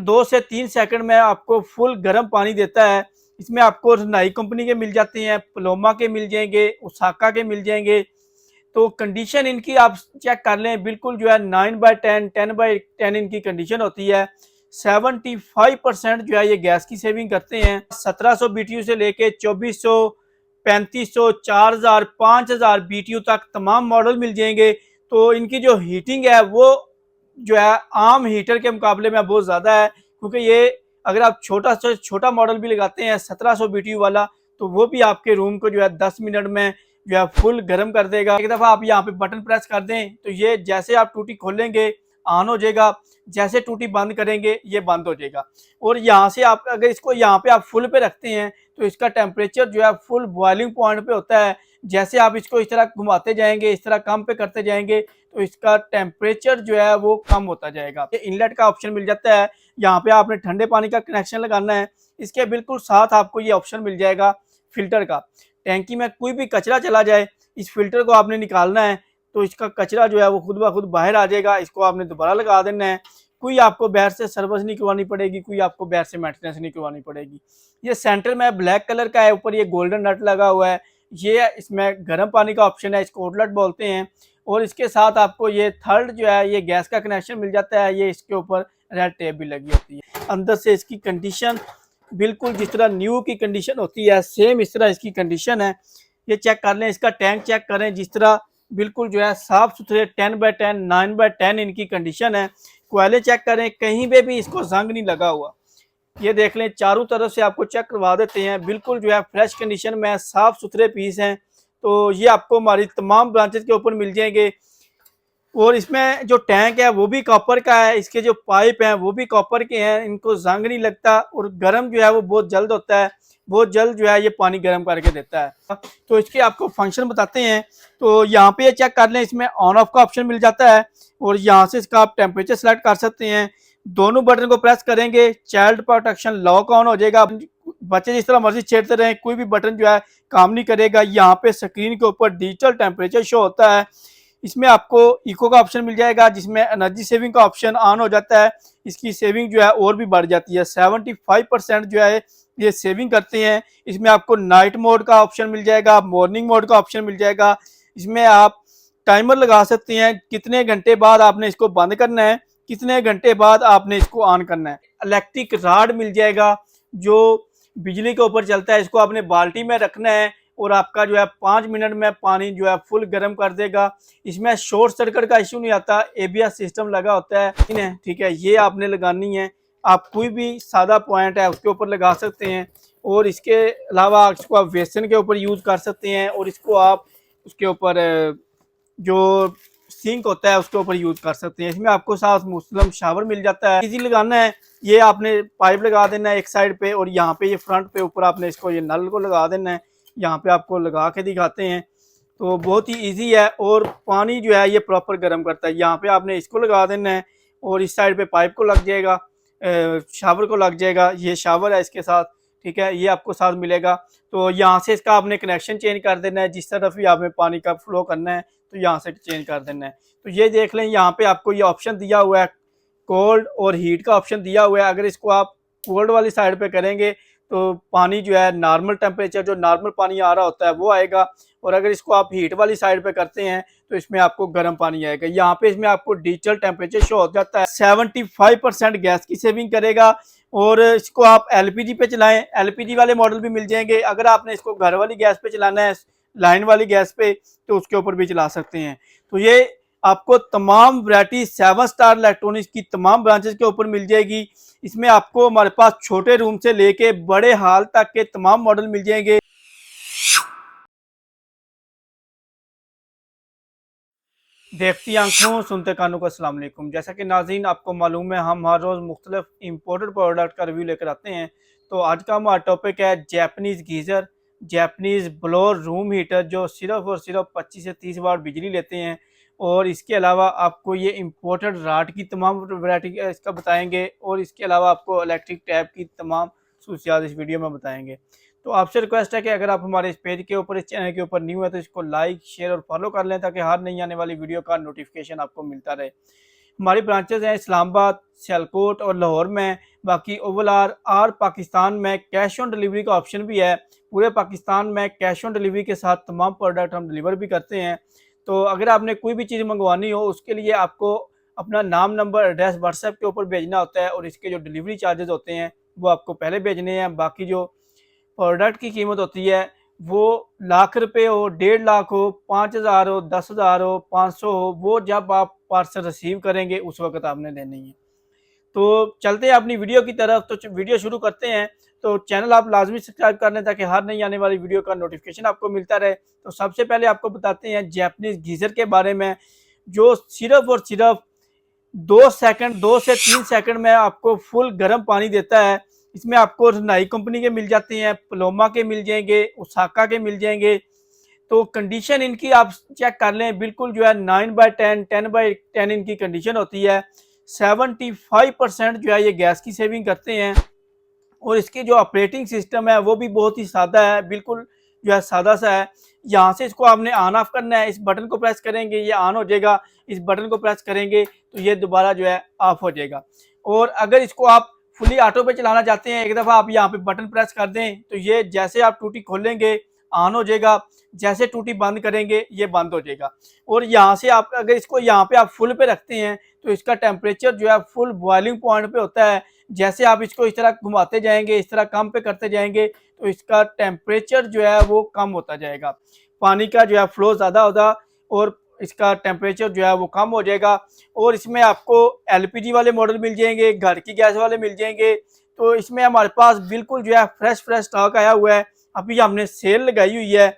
2 से 3 सेकंड में आपको फुल गर्म पानी देता है। इसमें आपको रिन्नाई कंपनी के मिल जाते हैं, पलोमा के मिल जाएंगे, ओसाका के मिल जाएंगे। तो कंडीशन इनकी आप चेक कर लें, बिल्कुल जो है 9/10 10/10 इनकी कंडीशन होती है। 75% जो है ये गैस की सेविंग करते हैं। 1700 BTU से लेके 2400, 3500, 4000, 5000 BTU तक तमाम मॉडल मिल जाएंगे। तो इनकी जो हीटिंग है वो जो है आम हीटर के मुकाबले में बहुत ज़्यादा है, क्योंकि ये अगर आप छोटा से छोटा मॉडल भी लगाते हैं 1700 BTU वाला, तो वो भी आपके रूम को जो है 10 मिनट में जो है फुल गर्म कर देगा। एक दफ़ा आप यहाँ पे बटन प्रेस कर दें तो ये जैसे आप टूटी खोलेंगे ऑन हो जाएगा, जैसे टूटी बंद करेंगे ये बंद हो जाएगा। और यहाँ से आप अगर इसको यहाँ पे आप फुल पे रखते हैं तो इसका टेम्परेचर जो है फुल बॉइलिंग पॉइंट पे होता है। जैसे आप इसको इस तरह घुमाते जाएंगे, इस तरह कम पे करते जाएंगे, तो इसका टेम्परेचर जो है वो कम होता जाएगा। ये इनलेट का ऑप्शन मिल जाता है, यहाँ पे आपने ठंडे पानी का कनेक्शन लगाना है। इसके बिल्कुल साथ आपको ये ऑप्शन मिल जाएगा फिल्टर का। टैंकी में कोई भी कचरा चला जाए, इस फिल्टर को आपने निकालना है तो इसका कचरा जो है वो खुद ब खुद बाहर आ जाएगा। इसको आपने दोबारा लगा देना है। कोई आपको बाहर से सर्विस नहीं करवानी पड़ेगी, कोई आपको बाहर से मेंटेनेंस नहीं करवानी पड़ेगी। ये सेंटर में ब्लैक कलर का है, ऊपर ये गोल्डन नट लगा हुआ है। ये इसमें गर्म पानी का ऑप्शन है, इसको आउटलेट बोलते हैं। और इसके साथ आपको ये थर्ड जो है ये गैस का कनेक्शन मिल जाता है। ये इसके ऊपर रेड टेप भी लगी होती है। अंदर से इसकी कंडीशन बिल्कुल जिस तरह न्यू की कंडीशन होती है सेम इस तरह इसकी कंडीशन है। ये चेक कर लें, इसका टैंक चेक करें, जिस तरह बिल्कुल जो है साफ सुथरे 10/10 9/10 इनकी कंडीशन है। कोयले चेक करें, कहीं पे भी इसको जंग नहीं लगा हुआ। ये देख लें, चारों तरफ से आपको चेक करवा देते हैं, बिल्कुल जो है फ्रेश कंडीशन में साफ सुथरे पीस हैं। तो ये आपको हमारी तमाम ब्रांचेस के ऊपर मिल जाएंगे। और इसमें जो टैंक है वो भी कॉपर का है, इसके जो पाइप हैं वो भी कॉपर के हैं, इनको जंग नहीं लगता। और गर्म जो है वो बहुत जल्द होता है, बहुत जल्द जो है ये पानी गर्म करके देता है। तो इसके आपको फंक्शन बताते हैं। तो यहाँ पे ये चेक कर लें, इसमें ऑन ऑफ का ऑप्शन मिल जाता है और यहाँ से इसका आप टेम्परेचर सेलेक्ट कर सकते हैं। दोनों बटन को प्रेस करेंगे, चाइल्ड प्रोटेक्शन लॉक ऑन हो जाएगा। बच्चे जिस तरह मर्जी छेड़ते रहें, कोई भी बटन जो है काम नहीं करेगा। यहाँ पे स्क्रीन के ऊपर डिजिटल टेम्परेचर शो होता है। इसमें आपको इको का ऑप्शन मिल जाएगा, जिसमें एनर्जी सेविंग का ऑप्शन ऑन हो जाता है। इसकी सेविंग जो है और भी बढ़ जाती है, 75% जो है ये सेविंग करते हैं। इसमें आपको नाइट मोड का ऑप्शन मिल जाएगा, मॉर्निंग मोड का ऑप्शन मिल जाएगा। इसमें आप टाइमर लगा सकते हैं, कितने घंटे बाद आपने इसको बंद करना है, कितने घंटे बाद आपने इसको ऑन करना है। इलेक्ट्रिक राड मिल जाएगा जो बिजली के ऊपर चलता है, इसको आपने बाल्टी में रखना है और आपका जो है 5 मिनट में पानी जो है फुल गर्म कर देगा। इसमें शॉर्ट सर्किट का इशू नहीं आता, ABS सिस्टम लगा होता है, ठीक है। ये आपने लगानी है, आप कोई भी सादा पॉइंट है उसके ऊपर लगा सकते हैं। और इसके अलावा इसको आप वेसन के ऊपर यूज़ कर सकते हैं और इसको आप उसके ऊपर जो सिंक होता है उसके ऊपर यूज़ कर सकते हैं। इसमें आपको साथ मुस्लिम शावर मिल जाता है, इजी लगाना है। ये आपने पाइप लगा देना है एक साइड पे और यहाँ पे ये फ्रंट पे ऊपर आपने इसको ये नल को लगा देना है। यहाँ पे आपको लगा के दिखाते हैं, तो बहुत ही इजी है। और पानी जो है ये प्रॉपर गर्म करता है। यहाँ पे आपने इसको लगा देना है और इस साइड पे पाइप को लग जाएगा, शावर को लग जाएगा। ये शावर है इसके साथ, ठीक है, ये आपको साथ मिलेगा। तो यहाँ से इसका आपने कनेक्शन चेंज कर देना है, जिस तरफ भी आपने पानी का फ्लो करना है तो यहाँ से चेंज कर देना है। तो ये देख लें, यहाँ पे आपको ये ऑप्शन दिया हुआ है, कोल्ड और हीट का ऑप्शन दिया हुआ है। अगर इसको आप कोल्ड वाली साइड पे करेंगे तो पानी जो है नॉर्मल टेम्परेचर, जो नॉर्मल पानी आ रहा होता है वो आएगा। और अगर इसको आप हीट वाली साइड पे करते हैं तो इसमें आपको गर्म पानी आएगा। यहाँ पे इसमें आपको डिजिटल टेम्परेचर शो हो जाता है। 75% गैस की सेविंग करेगा। और इसको आप LPG पे चलाएं, LPG वाले मॉडल भी मिल जाएंगे। अगर आपने इसको घर वाली गैस पे चलाना है, लाइन वाली गैस पे, तो उसके ऊपर भी चला सकते हैं। तो ये आपको तमाम वैरायटी 7 स्टार इलेक्ट्रॉनिक्स की तमाम ब्रांचेस के ऊपर मिल जाएगी। इसमें आपको हमारे पास छोटे रूम से लेके बड़े हाल तक के तमाम मॉडल मिल जाएंगे। देखती आंखों सुनते कानों को अस्सलाम वालेकुम। जैसा कि नाज़रीन आपको मालूम है, हम हर रोज़ मुख्तलिफ इम्पोर्टेड प्रोडक्ट का रिव्यू लेकर आते हैं। तो आज का हमारा टॉपिक है Japanese geyser, Japanese blower room heater, जो सिर्फ और सिर्फ 25 से 30 वाट बिजली लेते हैं। और इसके अलावा आपको ये इम्पोर्टेड राड की तमाम वैरायटी इसका बताएंगे और इसके अलावा आपको इलेक्ट्रिक टैप की तमाम खसूसियात इस वीडियो में बताएंगे। तो आपसे रिक्वेस्ट है कि अगर आप हमारे इस पेज के ऊपर, इस चैनल के ऊपर न्यू है, तो इसको लाइक शेयर और फॉलो कर लें, ताकि हर नई आने वाली वीडियो का नोटिफिकेशन आपको मिलता रहे। हमारी ब्रांचेज हैं इस्लामाबाद, सियालकोट और लाहौर में। बाकी ओवरऑल आर पाकिस्तान में कैश ऑन डिलीवरी का ऑप्शन भी है। पूरे पाकिस्तान में कैश ऑन डिलीवरी के साथ तमाम प्रोडक्ट हम डिलीवर भी करते हैं। तो अगर आपने कोई भी चीज़ मंगवानी हो उसके लिए आपको अपना नाम, नंबर, एड्रेस व्हाट्सएप के ऊपर भेजना होता है और इसके जो डिलीवरी चार्जेस होते हैं वो आपको पहले भेजने हैं। बाकी जो प्रोडक्ट की कीमत होती है वो लाख रुपए हो, 1.5 लाख हो, 5,000 हो, 10,000 हो, 500 हो, वो जब आप पार्सल रिसीव करेंगे उस वक्त आपने देनी है। तो चलते हैं अपनी वीडियो की तरफ। तो वीडियो शुरू करते हैं। तो चैनल आप लाजमी सब्सक्राइब कर लें ताकि हर नई आने वाली वीडियो का नोटिफिकेशन आपको मिलता रहे। तो सबसे पहले आपको बताते हैं जैपनीज गीज़र के बारे में, जो सिर्फ और सिर्फ 2 से 3 सेकंड में आपको फुल गर्म पानी देता है। इसमें आपको रिन्नाई कंपनी के मिल जाते हैं, पलोमा के मिल जाएंगे, ओसाका के मिल जाएंगे। तो कंडीशन इनकी आप चेक कर लें, बिल्कुल जो है 9/10, 10/10 इनकी कंडीशन होती है। 75% जो है ये गैस की सेविंग करते हैं और इसकी जो ऑपरेटिंग सिस्टम है वो भी बहुत ही सादा है, बिल्कुल जो है सादा सा है। यहाँ से इसको आपने ऑन ऑफ करना है, इस बटन को प्रेस करेंगे ये ऑन हो जाएगा, इस बटन को प्रेस करेंगे तो ये दोबारा जो है ऑफ हो जाएगा। और अगर इसको आप फुली ऑटो पे चलाना चाहते हैं, एक दफ़ा आप यहाँ पे बटन प्रेस कर दें तो ये जैसे आप टूटी खोलेंगे ऑन हो जाएगा, जैसे टूटी बंद करेंगे ये बंद हो जाएगा। और यहाँ से आप अगर इसको यहाँ पे आप फुल पे रखते हैं तो इसका टेम्परेचर जो है फुल बॉइलिंग पॉइंट पे होता है। जैसे आप इसको इस तरह घुमाते जाएंगे, इस तरह कम पे करते जाएंगे तो इसका टेम्परेचर जो है वो कम होता जाएगा, पानी का जो है फ्लो ज़्यादा होगा और इसका टेम्परेचर जो है वो कम हो जाएगा। और इसमें आपको एलपीजी वाले मॉडल मिल जाएंगे, घर की गैस वाले मिल जाएंगे। तो इसमें हमारे पास बिल्कुल जो है फ्रेश स्टॉक आया हुआ है, अभी हमने सेल लगाई हुई है।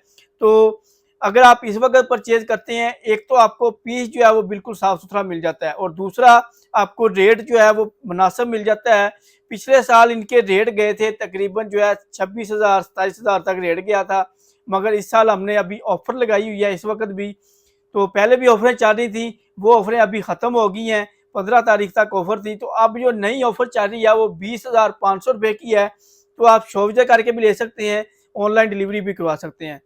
तो अगर आप इस वक्त परचेज करते हैं, एक तो आपको पीस जो है वो बिल्कुल साफ़ सुथरा मिल जाता है और दूसरा आपको रेट जो है वो मुनासिब मिल जाता है। पिछले साल इनके रेट गए थे तकरीबन जो है 26,000 27,000 तक रेट गया था, मगर इस साल हमने अभी ऑफ़र लगाई हुई है इस वक्त भी। तो पहले भी ऑफरें चल रही थी, वो ऑफरें अभी ख़त्म हो गई हैं, 15 तारीख तक ऑफ़र थी। तो अब जो नई ऑफ़र चल रही है वो 20,500 रुपये की है। तो आप शॉप विजिट करके भी ले सकते हैं, ऑनलाइन डिलीवरी भी करवा सकते हैं।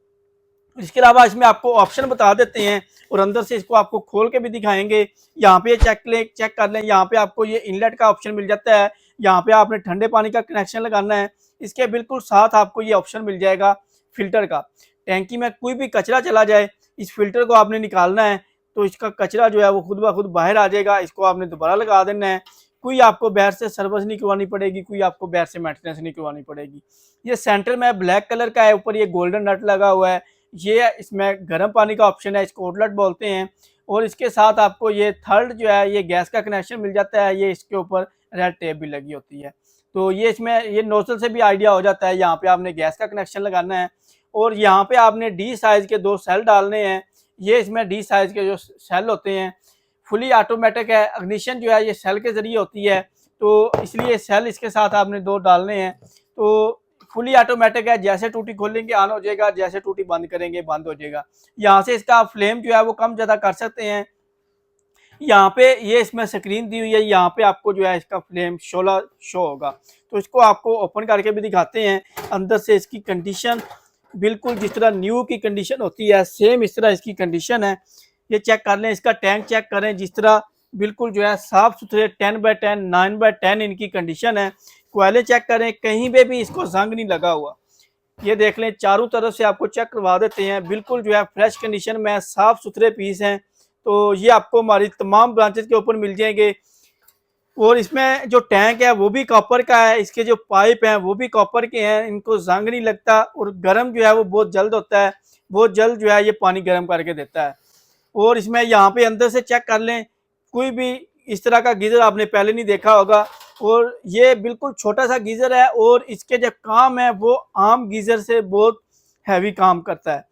इसके अलावा इसमें आपको ऑप्शन बता देते हैं और अंदर से इसको आपको खोल के भी दिखाएंगे। यहाँ पे चेक कर लें, यहाँ पे आपको ये इनलेट का ऑप्शन मिल जाता है, यहाँ पे आपने ठंडे पानी का कनेक्शन लगाना है। इसके बिल्कुल साथ आपको ये ऑप्शन मिल जाएगा फिल्टर का। टैंकी में कोई भी कचरा चला जाए, इस फिल्टर को आपने निकालना है तो इसका कचरा जो है वो खुद ब खुद बाहर आ जाएगा, इसको आपने दोबारा लगा देना है। कोई आपको बाहर से सर्विस नहीं करवानी पड़ेगी, कोई आपको बाहर से मेंटेनेंस नहीं करवानी पड़ेगी। ये सेंटर में ब्लैक कलर का है, ऊपर ये गोल्डन नट लगा हुआ है, ये इसमें गर्म पानी का ऑप्शन है, इसको आउटलेट बोलते हैं। और इसके साथ आपको ये थर्ड जो है ये गैस का कनेक्शन मिल जाता है, ये इसके ऊपर रेड टेप भी लगी होती है। तो ये इसमें ये नोजल से भी आइडिया हो जाता है, यहाँ पे आपने गैस का कनेक्शन लगाना है और यहाँ पे आपने डी साइज़ के 2 सेल डालने हैं। ये इसमें डी साइज़ के जो सेल होते हैं फुली ऑटोमेटिक है, इग्निशन जो है ये सेल के ज़रिए होती है, तो इसलिए सेल इसके साथ आपने 2 डालने हैं। तो फुली ऑटोमेटिक है, जैसे टूटी खोलेंगे ऑन हो जाएगा, जैसे टूटी बंद करेंगे बंद हो जाएगा। यहाँ से इसका फ्लेम जो है वो कम ज़्यादा कर सकते हैं। यहाँ पे ये इसमें स्क्रीन दी हुई है, यहाँ पे आपको जो है इसका फ्लेम शोला शो होगा। तो इसको आपको ओपन करके भी दिखाते हैं। अंदर से इसकी कंडीशन बिल्कुल जिस तरह न्यू की कंडीशन होती है सेम इस तरह इसकी कंडीशन है। ये चेक कर लें, इसका टैंक चेक करें, जिस तरह बिल्कुल जो है साफ़ सुथरे 10/10 9/10 इनकी कंडीशन है। कोयले चेक करें, कहीं पे भी इसको जंग नहीं लगा हुआ। ये देख लें, चारों तरफ से आपको चेक करवा देते हैं, बिल्कुल जो है फ्रेश कंडीशन में साफ़ सुथरे पीस हैं। तो ये आपको हमारी तमाम ब्रांचेस के ऊपर मिल जाएंगे। और इसमें जो टैंक है वो भी कॉपर का है, इसके जो पाइप हैं वो भी कॉपर के हैं, इनको जंग नहीं लगता और गर्म जो है वो बहुत जल्द होता है, बहुत जल्द जो है ये पानी गर्म करके देता है। और इसमें यहाँ पे अंदर से चेक कर लें, कोई भी इस तरह का गीज़र आपने पहले नहीं देखा होगा और ये बिल्कुल छोटा सा गीज़र है और इसके जो काम है वो आम गीज़र से बहुत हैवी काम करता है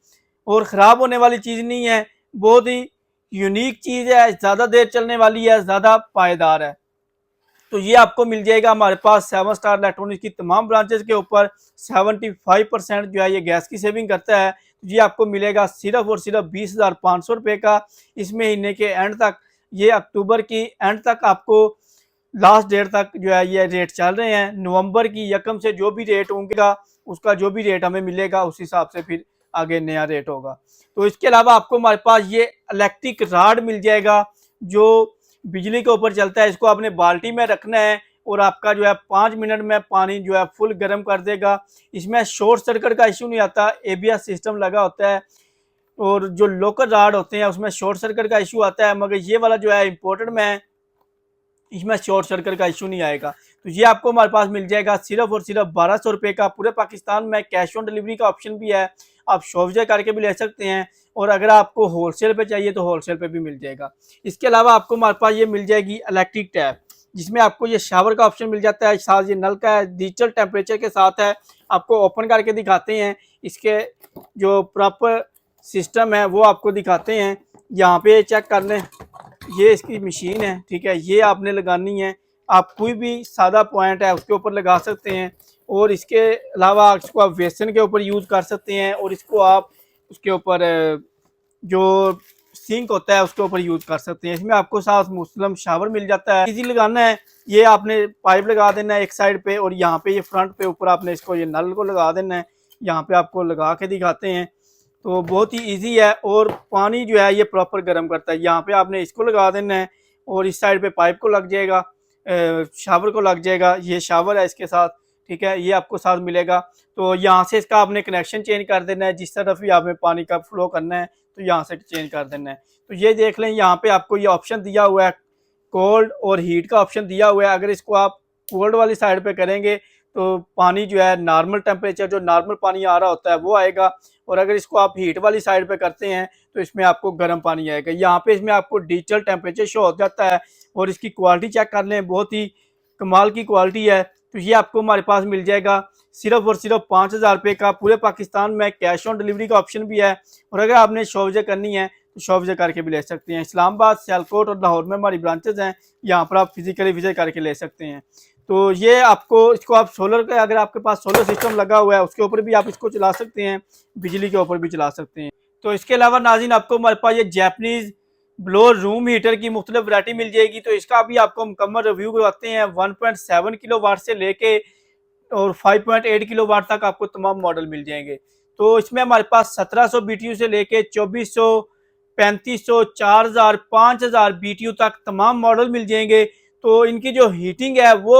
और ख़राब होने वाली चीज़ नहीं है, बहुत ही यूनिक चीज़ है, ज़्यादा देर चलने वाली है, ज़्यादा पायदार है। तो ये आपको मिल जाएगा हमारे पास 7 स्टार इलेक्ट्रॉनिक्स की तमाम ब्रांचेस के ऊपर। 75% जो है ये गैस की सेविंग करता है। ये आपको मिलेगा सिर्फ और सिर्फ 20,500 रुपये का। इस महीने के एंड तक, ये अक्टूबर की एंड तक आपको लास्ट डेट तक जो है ये रेट चल रहे हैं। नवंबर की यकम से जो भी रेट होंगे उसका जो भी रेट हमें मिलेगा उस हिसाब से फिर आगे नया रेट होगा। तो इसके अलावा आपको हमारे पास ये इलेक्ट्रिक राड मिल जाएगा, जो बिजली के ऊपर चलता है। इसको आपने बाल्टी में रखना है और आपका जो है 5 मिनट में पानी जो है फुल गर्म कर देगा। इसमें शॉर्ट सर्किट का इशू नहीं आता, एबीएस सिस्टम लगा होता है। और जो लोकल राड होते हैं उसमें शॉर्ट सर्किट का इशू आता है, मगर ये वाला जो है इम्पोर्टेड में है, इसमें शॉर्ट सर्किट का इशू नहीं आएगा। तो ये आपको हमारे पास मिल जाएगा सिर्फ और सिर्फ 1200 रुपये का। पूरे पाकिस्तान में कैश ऑन डिलीवरी का ऑप्शन भी है, आप शॉप विजिट करके भी ले सकते हैं। और अगर आपको होलसेल पे चाहिए तो होलसेल पे भी मिल जाएगा। इसके अलावा आपको हमारे पास ये मिल जाएगी इलेक्ट्रिक टैप, जिसमें आपको ये शावर का ऑप्शन मिल जाता है, साथ ये नल का है, डिजिटल टेम्परेचर के साथ है। आपको ओपन करके दिखाते हैं, इसके जो प्रॉपर सिस्टम है वो आपको दिखाते हैं। यहाँ पे चेक कर लें, ये इसकी मशीन है, ठीक है। ये आपने लगानी है, आप कोई भी सादा पॉइंट है उसके ऊपर लगा सकते हैं। और इसके अलावा इसको आप वेसन के ऊपर यूज़ कर सकते हैं, और इसको आप उसके ऊपर जो सिंक होता है उसके ऊपर यूज़ कर सकते हैं। इसमें आपको साथ मुस्लिम शावर मिल जाता है। इजी लगाना है, ये आपने पाइप लगा देना है एक साइड पे, और यहाँ पे ये फ्रंट पे ऊपर आपने इसको ये नल को लगा देना है। यहाँ पे आपको लगा के दिखाते हैं, तो बहुत ही इजी है। और पानी जो है ये प्रॉपर गर्म करता है। यहाँ पे आपने इसको लगा देना है, और इस साइड पे पाइप को लग जाएगा, शावर को लग जाएगा। ये शावर है इसके साथ, ठीक है, ये आपको साथ मिलेगा। तो यहाँ से इसका आपने कनेक्शन चेंज कर देना है, जिस तरफ भी आपने पानी का फ्लो करना है तो यहाँ से चेंज कर देना है। तो ये देख लें, यहाँ पे आपको ये ऑप्शन दिया हुआ है, कोल्ड और हीट का ऑप्शन दिया हुआ है। अगर इसको आप कोल्ड वाली साइड पे करेंगे तो पानी जो है नॉर्मल टेम्परेचर, जो नॉर्मल पानी आ रहा होता है वो आएगा। और अगर इसको आप हीट वाली साइड पे करते हैं तो इसमें आपको गर्म पानी आएगा। यहाँ पे इसमें आपको डिजिटल टेम्परेचर शो हो जाता है। और इसकी क्वालिटी चेक कर लें, बहुत ही कमाल की क्वालिटी है। तो ये आपको हमारे पास मिल जाएगा सिर्फ और सिर्फ 5000 रुपये का। पूरे पाकिस्तान में कैश ऑन डिलीवरी का ऑप्शन भी है, और अगर आपने शॉप विजिट करनी है तो शॉप विजिट करके भी ले सकते हैं। इस्लामाबाद, सियालकोट और लाहौर में हमारी ब्रांचेज हैं, यहाँ पर आप फिजिकली विजिट करके ले सकते हैं। तो ये आपको, इसको आप सोलर का, अगर आपके पास सोलर सिस्टम लगा हुआ है उसके ऊपर भी आप इसको चला सकते हैं, बिजली के ऊपर भी चला सकते हैं। तो इसके अलावा नाज़रीन, आपको हमारे पास ये जैपनीज़ ब्लोअर रूम हीटर की मुख्तलिफ वैरायटी मिल जाएगी। तो इसका भी आपको मुकम्मल रिव्यू करवाते हैं। 1.7 किलोवाट से लेके और 5.8 किलोवाट तक आपको तमाम मॉडल मिल जाएंगे। तो इसमें हमारे पास 1700 BTU से लेके 2400, 3500, 4000, 5000 BTU तक तमाम मॉडल मिल जाएंगे। तो इनकी जो हीटिंग है वो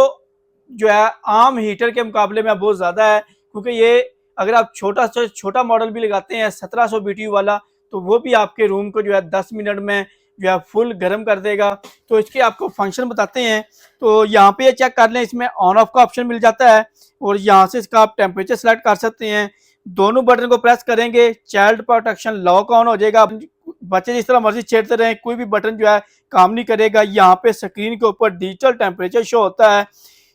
जो है आम हीटर के मुकाबले में बहुत ज़्यादा है, क्योंकि ये अगर आप छोटा से छोटा मॉडल भी लगाते हैं 1700 BTU वाला, तो वो भी आपके रूम को जो है 10 मिनट में जो है फुल गर्म कर देगा। तो इसके आपको फंक्शन बताते हैं। तो यहाँ पे चेक कर लें, इसमें ऑन ऑफ का ऑप्शन मिल जाता है, और यहाँ से इसका आप टेम्परेचर सेलेक्ट कर सकते हैं। दोनों बटन को प्रेस करेंगे, चाइल्ड प्रोटेक्शन लॉक ऑन हो जाएगा। बच्चे जिस तरह मर्जी छेड़ते रहें, कोई भी बटन जो है काम नहीं करेगा। यहाँ पे स्क्रीन के ऊपर डिजिटल टेम्परेचर शो होता है।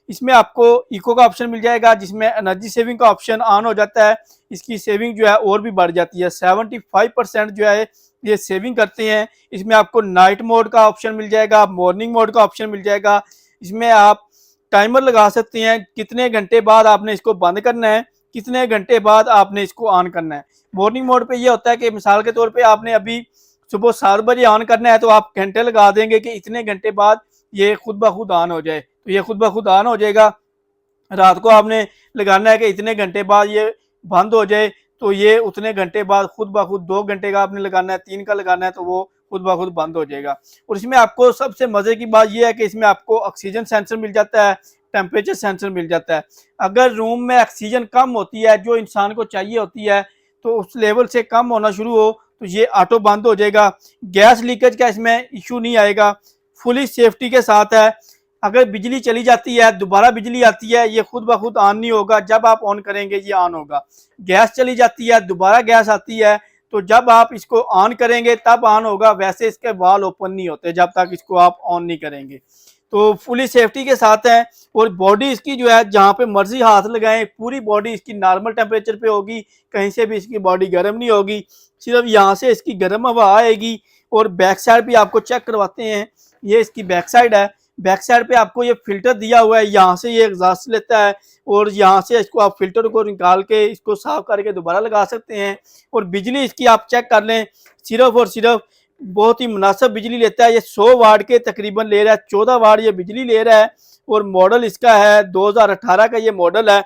इसमें आपको इको का ऑप्शन मिल जाएगा, जिसमें एनर्जी सेविंग का ऑप्शन ऑन हो जाता है। इसकी सेविंग जो है और भी बढ़ जाती है, 75% जो है ये सेविंग करते हैं। इसमें आपको नाइट मोड का ऑप्शन मिल जाएगा, मॉर्निंग मोड का ऑप्शन मिल जाएगा। इसमें आप टाइमर लगा सकते हैं, कितने घंटे बाद आपने इसको बंद करना है, कितने घंटे बाद आपने इसको ऑन करना है। मॉर्निंग मोड पे ये होता है कि मिसाल के तौर पे आपने अभी सुबह 7 बजे ऑन करना है, तो आप घंटे लगा देंगे कि इतने घंटे बाद ये खुद ब खुद ऑन हो जाए, तो ये खुद ब खुद ऑन हो जाएगा। रात को आपने लगाना है कि इतने घंटे बाद ये बंद हो जाए, तो ये उतने घंटे बाद खुद ब खुद 2 घंटे का आपने लगाना है, 3 का लगाना है, तो वो खुद ब खुद बंद हो जाएगा। और इसमें आपको सबसे मज़े की बात यह है कि इसमें आपको ऑक्सीजन सेंसर मिल जाता है, टेम्परेचर सेंसर मिल जाता है। अगर रूम में ऑक्सीजन कम होती है, जो इंसान को चाहिए होती है, तो उस लेवल से कम होना शुरू हो तो ये ऑटो बंद हो जाएगा। गैस लीकेज का इसमें इशू नहीं आएगा, फुली सेफ्टी के साथ है। अगर बिजली चली जाती है, दोबारा बिजली आती है, ये खुद ब खुद ऑन नहीं होगा, जब आप ऑन करेंगे ये ऑन होगा। गैस चली जाती है, दोबारा गैस आती है, तो जब आप इसको ऑन करेंगे तब ऑन होगा। वैसे इसके वाल ओपन नहीं होते जब तक इसको आप ऑन नहीं करेंगे। तो फुली सेफ्टी के साथ है। और बॉडी इसकी जो है जहाँ पे मर्जी हाथ लगाएं, पूरी बॉडी इसकी नॉर्मल टेम्परेचर पे होगी, कहीं से भी इसकी बॉडी गर्म नहीं होगी, सिर्फ यहाँ से इसकी गर्म हवा आएगी। और बैक साइड भी आपको चेक करवाते हैं, ये इसकी बैक साइड है। बैक साइड पे आपको ये फिल्टर दिया हुआ है, यहाँ से ये एग्जॉस्ट लेता है, और यहाँ से इसको आप फिल्टर को निकाल के इसको साफ करके दोबारा लगा सकते हैं। और बिजली इसकी आप चेक कर लें, सिर्फ और सिर्फ बहुत ही मुनासिब बिजली लेता है। ये 100 वाट के तकरीबन ले रहा है, 14 वाट ये बिजली ले रहा है। और मॉडल इसका है 2018 का ये मॉडल है,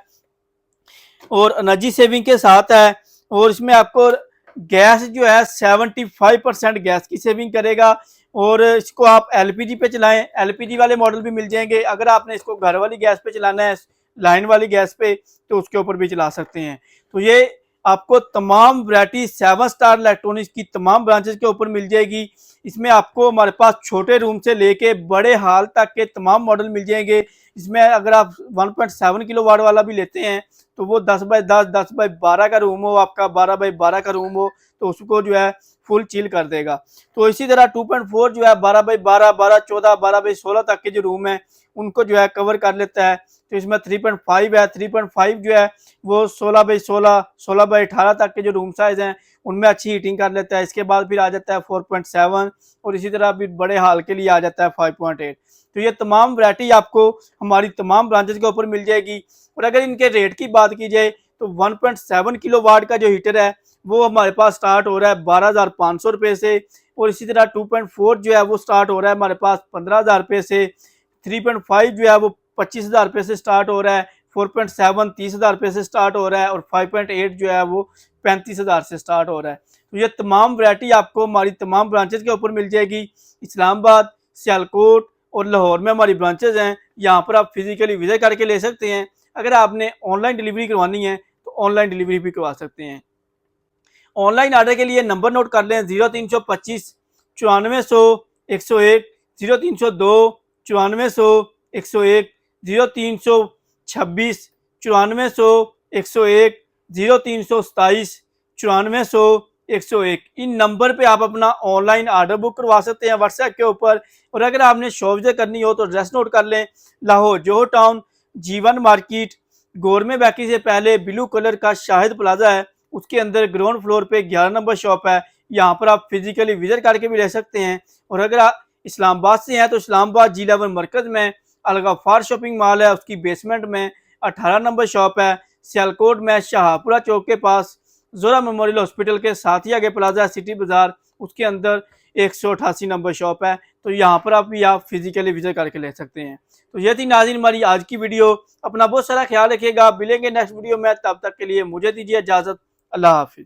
और एनर्जी सेविंग के साथ है। और इसमें आपको गैस जो है 75% गैस की सेविंग करेगा। और इसको आप एलपीजी पे चलाएं, एलपीजी वाले मॉडल भी मिल जाएंगे। अगर आपने इसको घर वाली गैस पे चलाना है, लाइन वाली गैस पे, तो उसके ऊपर भी चला सकते हैं। तो ये आपको तमाम वैरायटी 7 स्टार इलेक्ट्रॉनिक्स की तमाम ब्रांचेस के ऊपर मिल जाएगी। इसमें आपको हमारे पास छोटे रूम से लेके बड़े हाल तक के तमाम मॉडल मिल जाएंगे। इसमें अगर आप 1.7 किलोवाट वाला भी लेते हैं तो वो 10x10, 10x12 का रूम हो, आपका 12x12 का रूम हो, तो उसको जो है फुल चिल कर देगा। तो इसी तरह 2.4 जो है 12x12, 12x14, 12x16 तक के जो रूम है उनको जो है कवर कर लेता है। तो इसमें 3.5 है, 3.5 जो है वो 16x16, 16x18 तक के जो रूम साइज हैं उनमें अच्छी हीटिंग कर लेता है। इसके बाद फिर आ जाता है 4.7 और इसी तरह भी बड़े हाल के लिए आ जाता है 5.8। तो ये तमाम वैरायटी आपको हमारी तमाम ब्रांचेस के ऊपर मिल जाएगी। और अगर इनके रेट की बात की जाए तो 1.7 किलोवाट का जो हीटर है वो हमारे पास स्टार्ट हो रहा है 12,500 रुपये से। और इसी तरह 2.4 जो है वो स्टार्ट हो रहा है हमारे पास 15,000 रुपये से। 3.5 जो है वो 25,000 रुपये से स्टार्ट हो रहा है। 4.7 30,000 रुपये से स्टार्ट हो रहा है। और 5.8 जो है वो 35,000 से स्टार्ट हो रहा है। तो ये तमाम वैरायटी आपको हमारी तमाम ब्रांचेस के ऊपर मिल जाएगी। इस्लामाबाद, सियालकोट और लाहौर में हमारी ब्रांचेज हैं। यहाँ पर आप फिजिकली विजिट करके ले सकते हैं। अगर आपने ऑनलाइन डिलीवरी करवानी है तो ऑनलाइन डिलीवरी भी करवा सकते हैं। ऑनलाइन ऑर्डर के लिए नंबर नोट कर लें 0325 9400 101, 0302 9400 101, 0326 9400 101, 0327 9400 101। इन नंबर पे आप अपना ऑनलाइन ऑर्डर बुक करवा सकते हैं व्हाट्सएप के ऊपर। और अगर आपने शॉप विजिट करनी हो तो एड्रेस नोट कर लें, Lahore Johar town, G1 market, government bakery से पहले ब्लू कलर का शाहिद प्लाजा है, उसके अंदर ग्राउंड फ्लोर पे 11 नंबर शॉप है। यहाँ पर आप फिजिकली विजिट करके भी रह सकते हैं। और अगर आप इस्लामाबाद से हैं तो इस्लामाबाद G11 मरकज में अलगफार शॉपिंग मॉल है, उसकी बेसमेंट में 18 नंबर शॉप है। सियालकोट में शाहपुरा चौक के पास जोरा मेमोरियल हॉस्पिटल के साथ ही आगे प्लाजा सिटी बाजार, उसके अंदर 188 नंबर शॉप है। तो यहाँ पर आप फिजिकली विजिट करके ले सकते हैं। तो ये थी नाज़रीन हमारी आज की वीडियो। अपना बहुत सारा ख्याल रखिएगा। मिलेंगे नेक्स्ट वीडियो में, तब तक के लिए मुझे दीजिए इजाज़त। अल्लाह हाफिज़।